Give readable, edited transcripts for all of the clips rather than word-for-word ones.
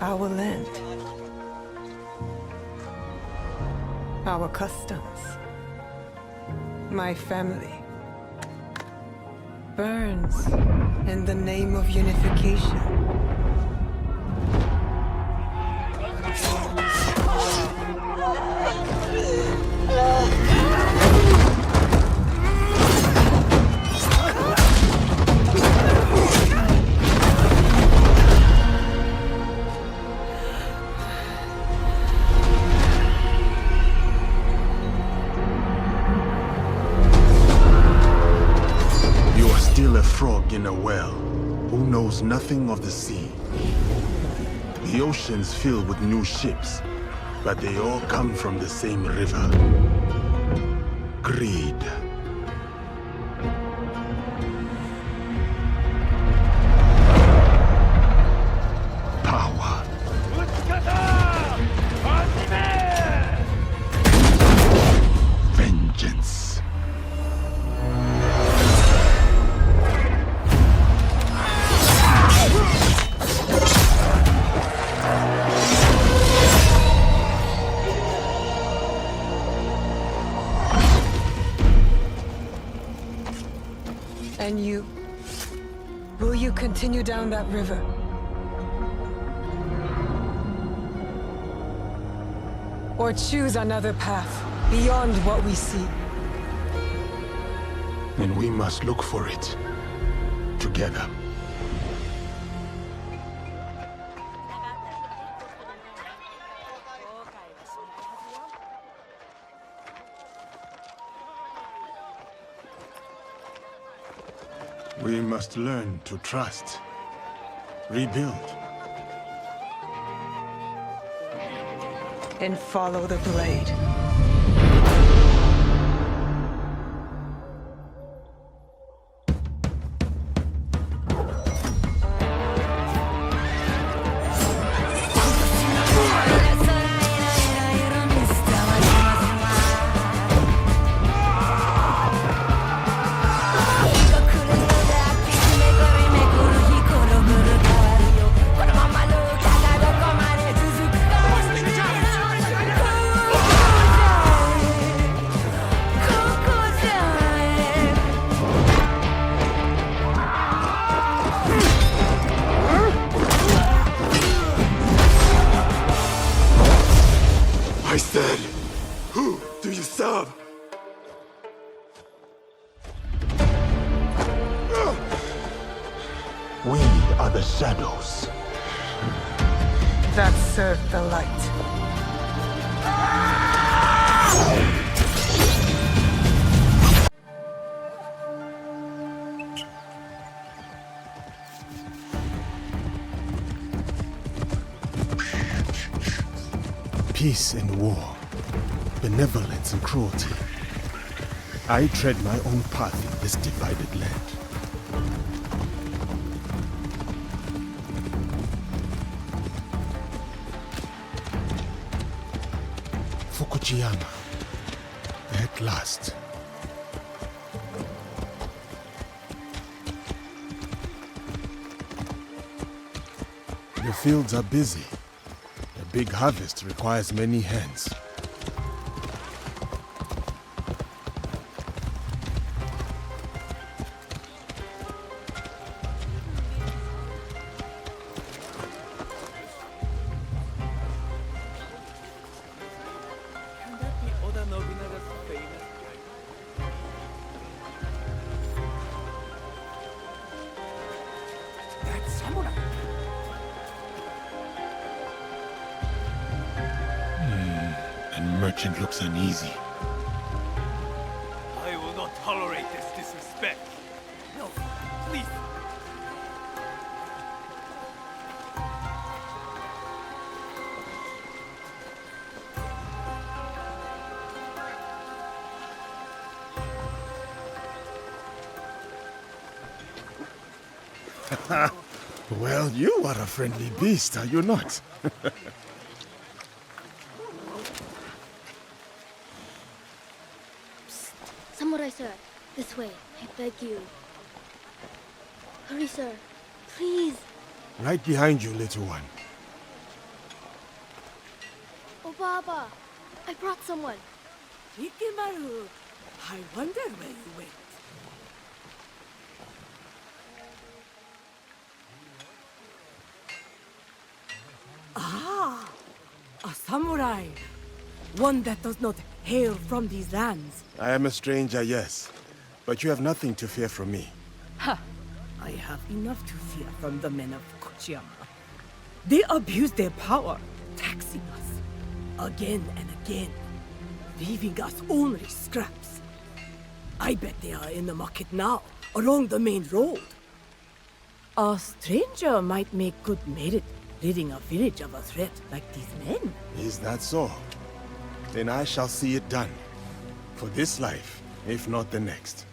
our land, our customs, my family burns in the name of unification. Frog in a well, who knows nothing of the sea. The ocean's filled with new ships, but they all come from the same river. Greed. Power. Vengeance. And you? Will you continue down that river? Or choose another path, beyond what we see? And we must look for it, together. We must learn to trust, rebuild. And follow the blade. I said, who do you serve? We are the shadows. That serve the light. Peace and war, benevolence and cruelty. I tread my own path in this divided land. Fukuyama, at last. The fields are busy. A big harvest requires many hands. Merchant looks uneasy. I will not tolerate this disrespect. No, please. Well, you are a friendly beast, are you not? Samurai sir, this way, I beg you. Hurry sir, please. Right behind you, little one. Baba, I brought someone. Ikimaru, I wonder where you went. Ah, a samurai. One that does not hail from these lands. I am a stranger, yes. But you have nothing to fear from me. Ha! I have enough to fear from the men of Kochiyama. They abuse their power, taxing us again and again, leaving us only scraps. I bet they are in the market now, along the main road. A stranger might make good merit, ridding a village of a threat like these men. Is that so? Then I shall see it done. For this life, if not the next.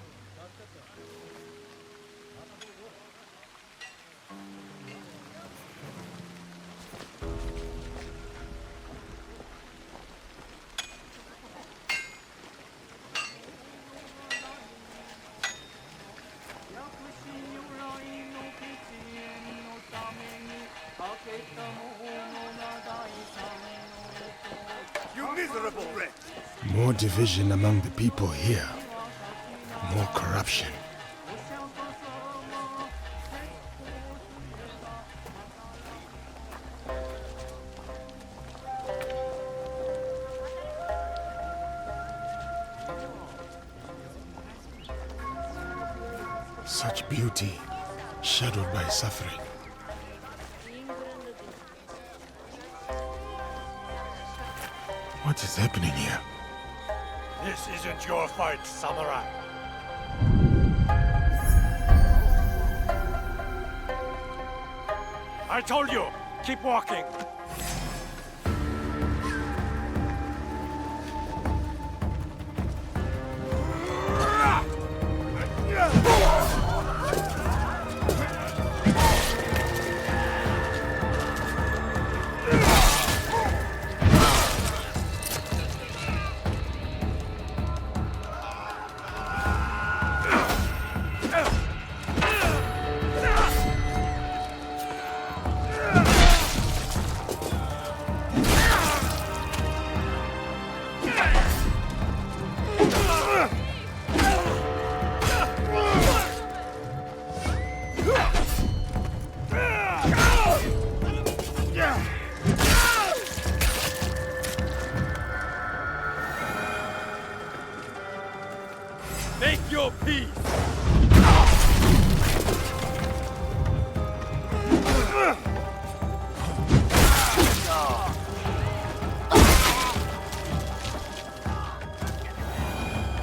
You miserable wretch! More division among the people here. More corruption. Such beauty, shadowed by suffering. What is happening here? This isn't your fight, samurai. I told you, keep walking. Make your peace!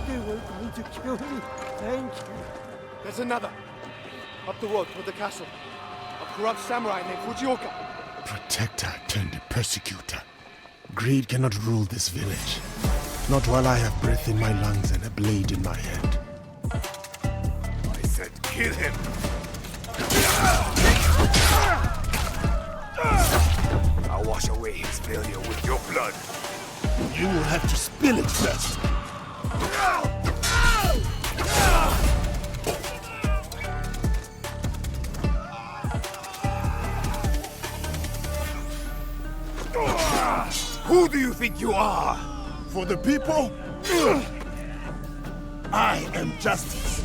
They were going to kill me. Thank you. There's another. Up the road toward the castle. A corrupt samurai named Fujioka. Protector turned persecutor. Greed cannot rule this village. Not while I have breath in my lungs and a blade in my hand. I said kill him! I'll wash away his failure with your blood. You will have to spill it first. Who do you think you are? For the people, I am justice.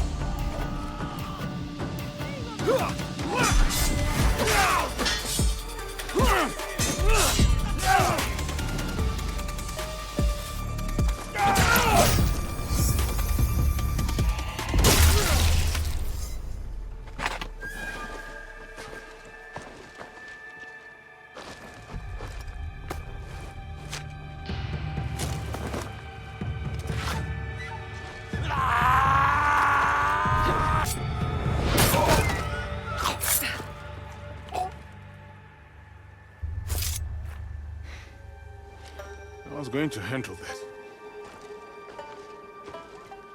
I was going to handle that.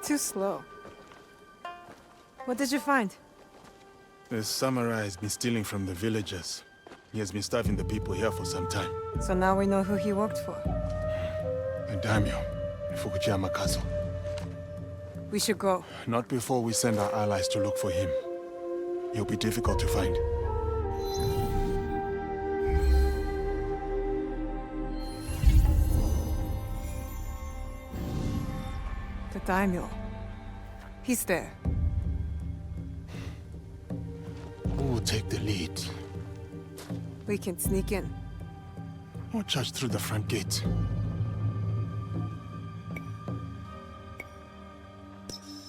Too slow. What did you find? The samurai has been stealing from the villagers. He has been starving the people here for some time. So now we know who he worked for. A daimyo in Fukuyama Castle. We should go. Not before we send our allies to look for him. He'll be difficult to find. daimyo. He's there. Who will take the lead? We can sneak in. Or charge through the front gate?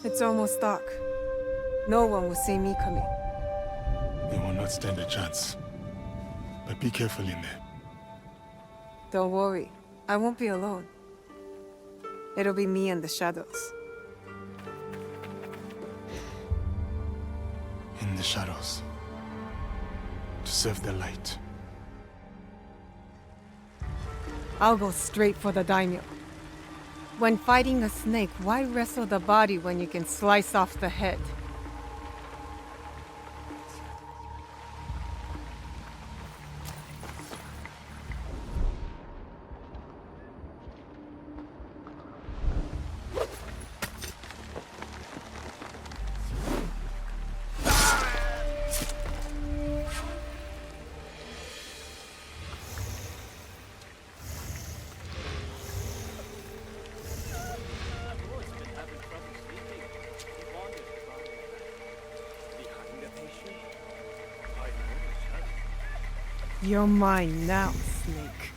It's almost dark. No one will see me coming. They will not stand a chance. But be careful in there. Don't worry. I won't be alone. It'll be me and the shadows. In the shadows. To serve the light. I'll go straight for the daimyo. When fighting a snake, why wrestle the body when you can slice off the head? You're mine now, Snake.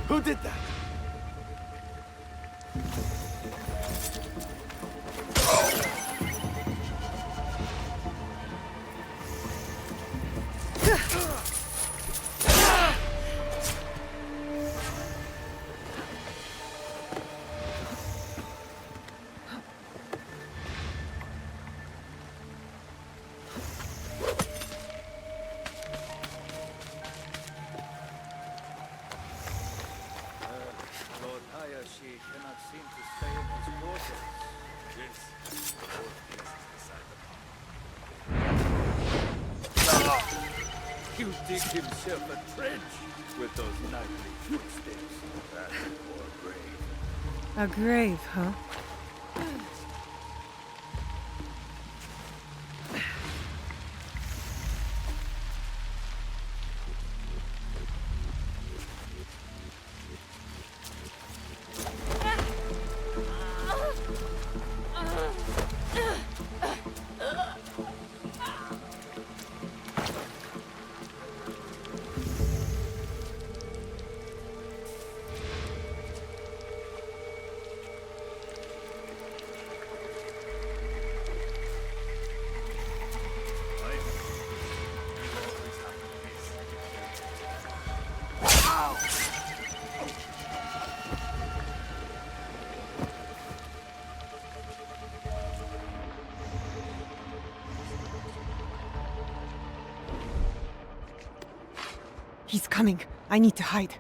Who did that? Lord Hayashi cannot seem to stay in his quarters. Yes, the Lord places beside the path. You dig himself a trench with those nightly footsteps. That's poor grave. A grave, huh? He's coming. I need to hide.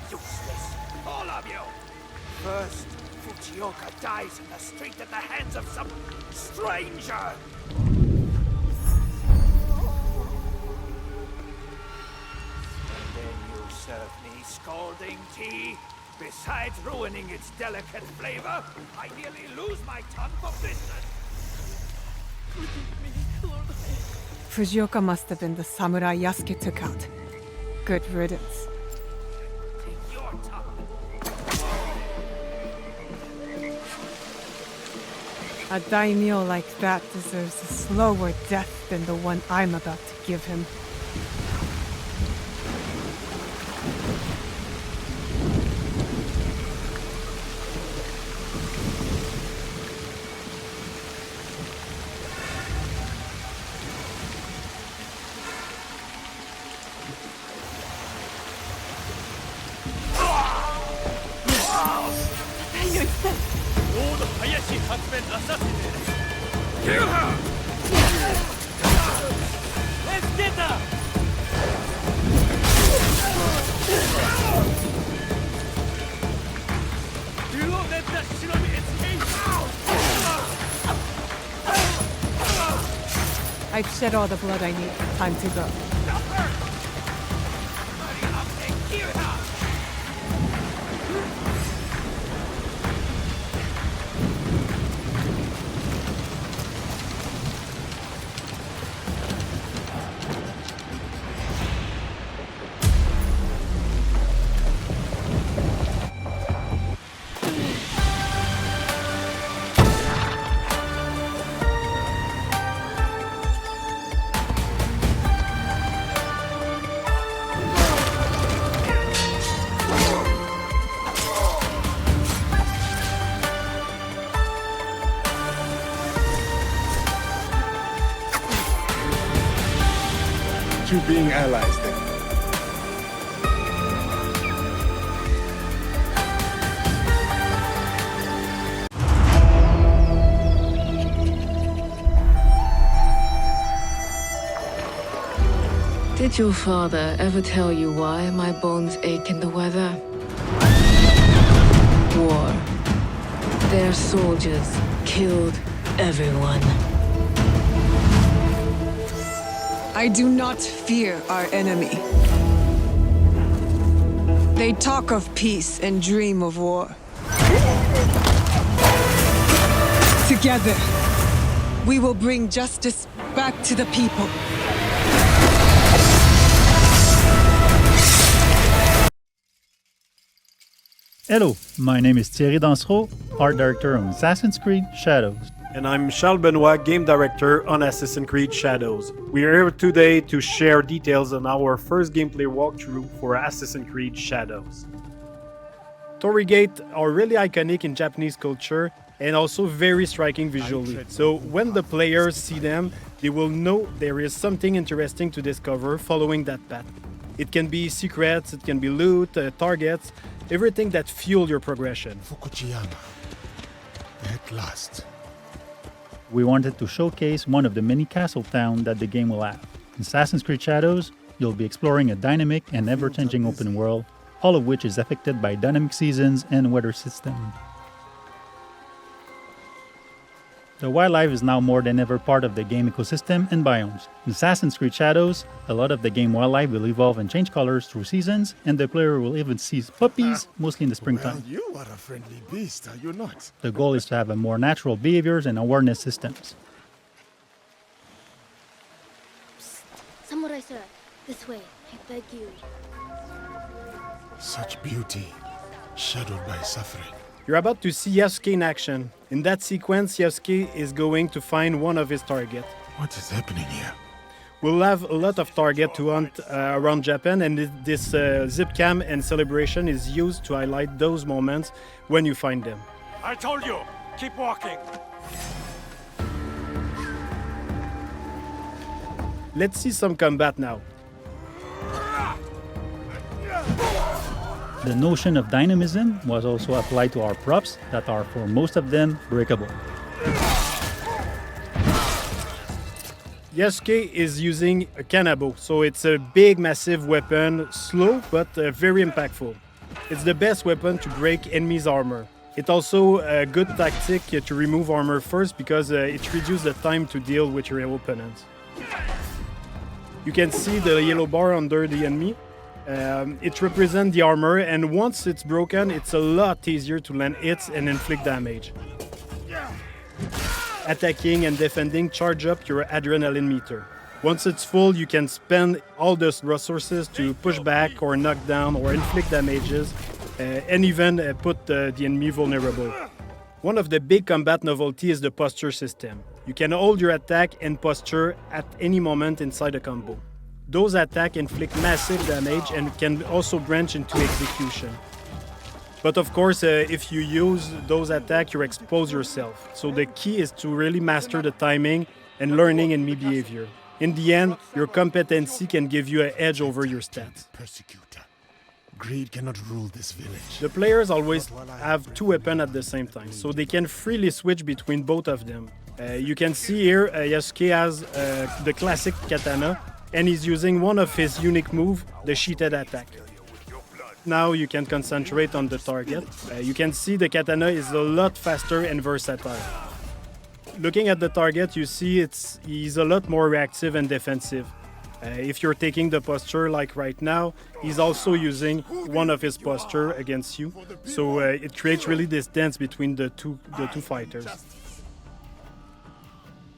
Useless, all of you! First, Fujioka dies in the street at the hands of some stranger! And then you serve me scalding tea? Besides ruining its delicate flavor, I nearly lose my tongue for business! Fujioka must have been the samurai Yasuke took out. Good riddance. Take your tongue! A daimyo like that deserves a slower death than the one I'm about to give him. Lord Hayashi has been assassinated! Kill her! Let's get her! Do not let that shinobi escape! I I've shed all the blood I need. Time to go. You being allies then. Did your father ever tell you why my bones ache in the weather? War. Their soldiers killed everyone. I do not fear our enemy. They talk of peace and dream of war. Together, we will bring justice back to the people. Hello, my name is Thierry Dansereau, art director on Assassin's Creed Shadows. And I'm Charles Benoit, game director on Assassin's Creed Shadows. We are here today to share details on our first gameplay walkthrough for Assassin's Creed Shadows. Torii gates are really iconic in Japanese culture and also very striking visually. So when the players see them, they will know there is something interesting to discover following that path. It can be secrets, it can be loot, targets, everything that fuel your progression. Fukuyama. At last. We wanted to showcase one of the many castle towns that the game will have. In Assassin's Creed Shadows, you'll be exploring a dynamic and ever-changing open world, all of which is affected by dynamic seasons and weather system. The wildlife is now more than ever part of the game ecosystem and biomes. In Assassin's Creed Shadows, a lot of the game wildlife will evolve and change colors through seasons, and the player will even see puppies, mostly in the springtime. Well, you are a friendly beast, are you not? The goal is to have a more natural behaviors and awareness systems. Samurai sir, this way, I beg you. Such beauty, shadowed by suffering. You're about to see Yasuke in action. In that sequence, Yasuke is going to find one of his targets. What is happening here? We'll have a lot of target to hunt around Japan, and this zip cam and celebration is used to highlight those moments when you find them. I told you, keep walking. Let's see some combat now. The notion of dynamism was also applied to our props that are, for most of them, breakable. Yasuke is using a kanabo, so it's a big, massive weapon, slow but very impactful. It's the best weapon to break enemies' armor. It's also a good tactic to remove armor first because it reduces the time to deal with your opponents. You can see the yellow bar under the enemy. It represents the armor, and once it's broken, it's a lot easier to land hits and inflict damage. Attacking and defending charge up your adrenaline meter. Once it's full, you can spend all those resources to push back or knock down or inflict damages, and even put the enemy vulnerable. One of the big combat novelty is the posture system. You can hold your attack and posture at any moment inside a combo. Those attacks inflict massive damage and can also branch into execution. But of course, if you use those attacks, you expose yourself. So the key is to really master the timing and learning enemy behavior. In the end, your competency can give you an edge over your stats. Persecutor. Greed cannot rule this village. The players always have two weapons at the same time, so they can freely switch between both of them. You can see here, Yasuke has the classic katana, and he's using one of his unique moves, the sheeted attack. Now you can concentrate on the target. You can see the katana is a lot faster and versatile. Looking at the target, you see he's a lot more reactive and defensive. If you're taking the posture like right now, he's also using one of his posture against you. So it creates really this dance between the two fighters.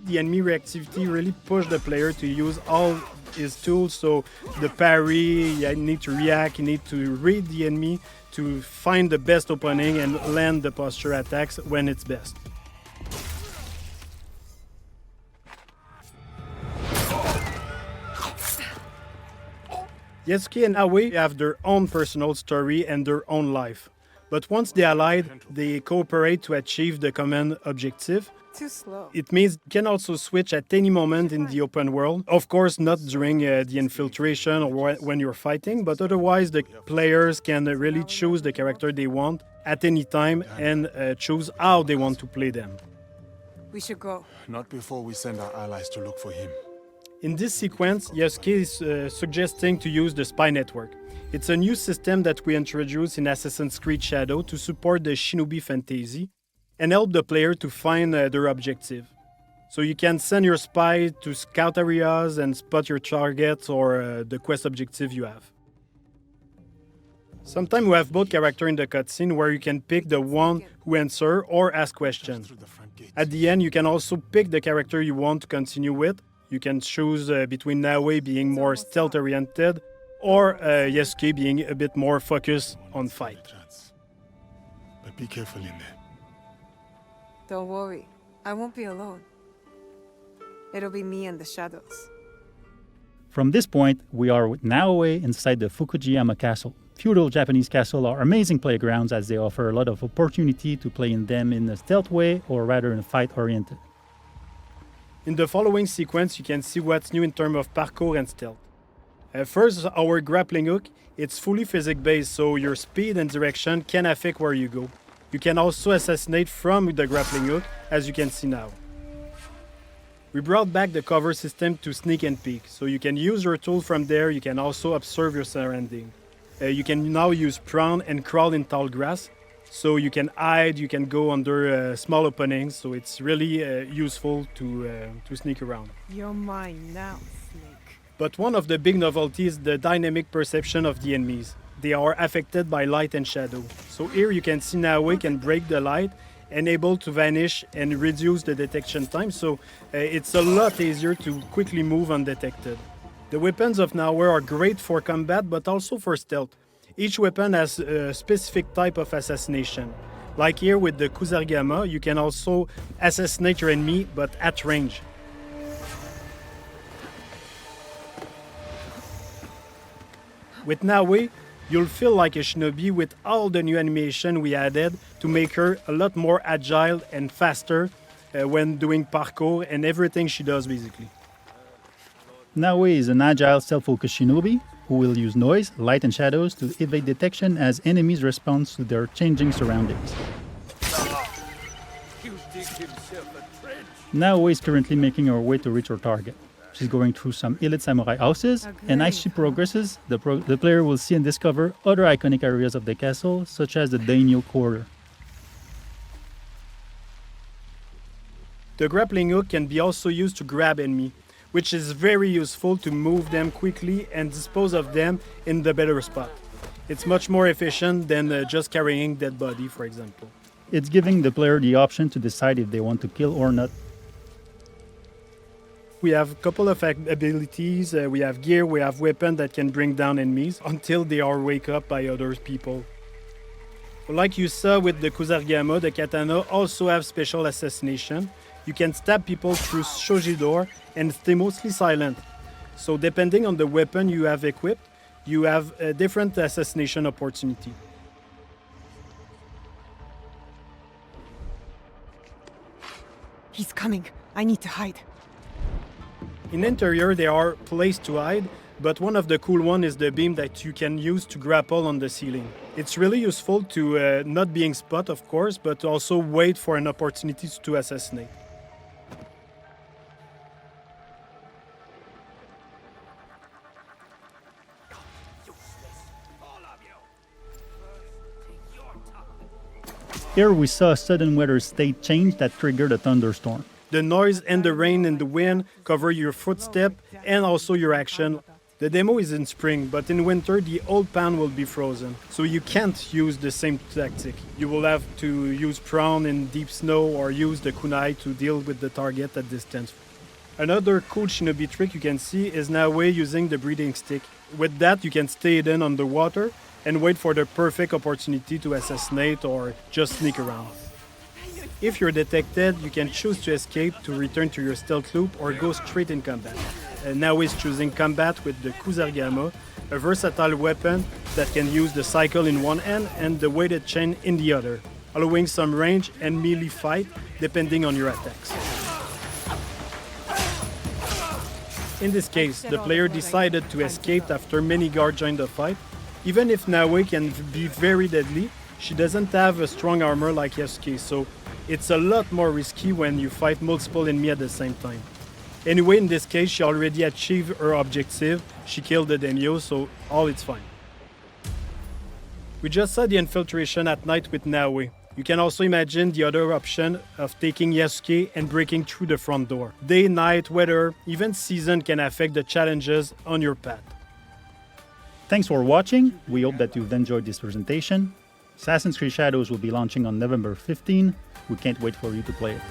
The enemy reactivity really pushed the player to use all his tools. So the parry, you need to react, you need to read the enemy to find the best opening and land the posture attacks when it's best. Yasuke and Aoi have their own personal story and their own life. But once they allied, they cooperate to achieve the common objective. Too slow. It means you can also switch at any moment in the open world. Of course, not during the infiltration or when you're fighting, but otherwise the players can really choose the character they want at any time and choose how they want to play them. We should go. Not before we send our allies to look for him. In this sequence, Yasuke is suggesting to use the spy network. It's a new system that we introduced in Assassin's Creed Shadow to support the shinobi fantasy and help the player to find their objective. So you can send your spy to scout areas and spot your targets or the quest objective you have. Sometimes we have both characters in the cutscene where you can pick the one who answers or ask questions. At the end, you can also pick the character you want to continue with. You can choose between Naoe being more stealth-oriented or Yasuke being a bit more focused on fight. But be careful in there. Don't worry. I won't be alone. It'll be me and the shadows. From this point, we are with Naoe inside the Fukujiyama Castle. Feudal Japanese castles are amazing playgrounds as they offer a lot of opportunity to play in them in a stealth way or rather in a fight-oriented. In the following sequence, you can see what's new in terms of parkour and stealth. First, our grappling hook. It's fully physics-based, so your speed and direction can affect where you go. You can also assassinate from the grappling hook, as you can see now. We brought back the cover system to sneak and peek, so you can use your tool from there. You can also observe your surrounding. You can now use prone and crawl in tall grass, so you can hide, you can go under small openings, so it's really useful to sneak around. You're mine now, Snake. But one of the big novelties is the dynamic perception of the enemies. They are affected by light and shadow. So here you can see Naoe can break the light and able to vanish and reduce the detection time, so it's a lot easier to quickly move undetected. The weapons of Naoe are great for combat but also for stealth. Each weapon has a specific type of assassination. Like here with the Kusarigama, you can also assassinate your enemy, but at range. With Naoe, you'll feel like a shinobi with all the new animation we added to make her a lot more agile and faster when doing parkour and everything she does basically. Naoe is an agile, self-focused shinobi who will use noise, light and shadows to evade detection as enemies respond to their changing surroundings. Naoe is currently making her way to reach her target. She's going through some elite samurai houses, and as she progresses, the player will see and discover other iconic areas of the castle, such as the daimyo quarter. The grappling hook can be also used to grab enemy, which is very useful to move them quickly and dispose of them in the better spot. It's much more efficient than just carrying dead body, for example. It's giving the player the option to decide if they want to kill or not. We have a couple of abilities, we have gear, we have weapons that can bring down enemies until they are wake up by other people. Like you saw with the Kusarigama, the katana also have special assassination. You can stab people through shoji door and stay mostly silent. So depending on the weapon you have equipped, you have a different assassination opportunity. He's coming. I need to hide. In interior, there are places to hide, but one of the cool ones is the beam that you can use to grapple on the ceiling. It's really useful to not being spotted, of course, but also wait for an opportunity to assassinate. Here we saw a sudden weather state change that triggered a thunderstorm. The noise and the rain and the wind cover your footstep and also your action. The demo is in spring, but in winter the old pan will be frozen, so you can't use the same tactic. You will have to use prawn in deep snow or use the kunai to deal with the target at distance. Another cool shinobi trick you can see is Naoe using the breathing stick. With that you can stay hidden underwater and wait for the perfect opportunity to assassinate or just sneak around. If you're detected, you can choose to escape to return to your stealth loop or go straight in combat. Naoe is choosing combat with the Kusarigama, a versatile weapon that can use the cycle in one hand and the weighted chain in the other, allowing some range and melee fight depending on your attacks. In this case, the player decided to escape after many guards joined the fight. Even if Naoe can be very deadly, she doesn't have a strong armor like Yasuke, so it's a lot more risky when you fight multiple enemies at the same time. Anyway, in this case, she already achieved her objective. She killed the daimyo, so all is fine. We just saw the infiltration at night with Naoe. You can also imagine the other option of taking Yasuke and breaking through the front door. Day, night, weather, even season can affect the challenges on your path. Thanks for watching. We hope that you've enjoyed this presentation. Assassin's Creed Shadows will be launching on November 15. We can't wait for you to play it.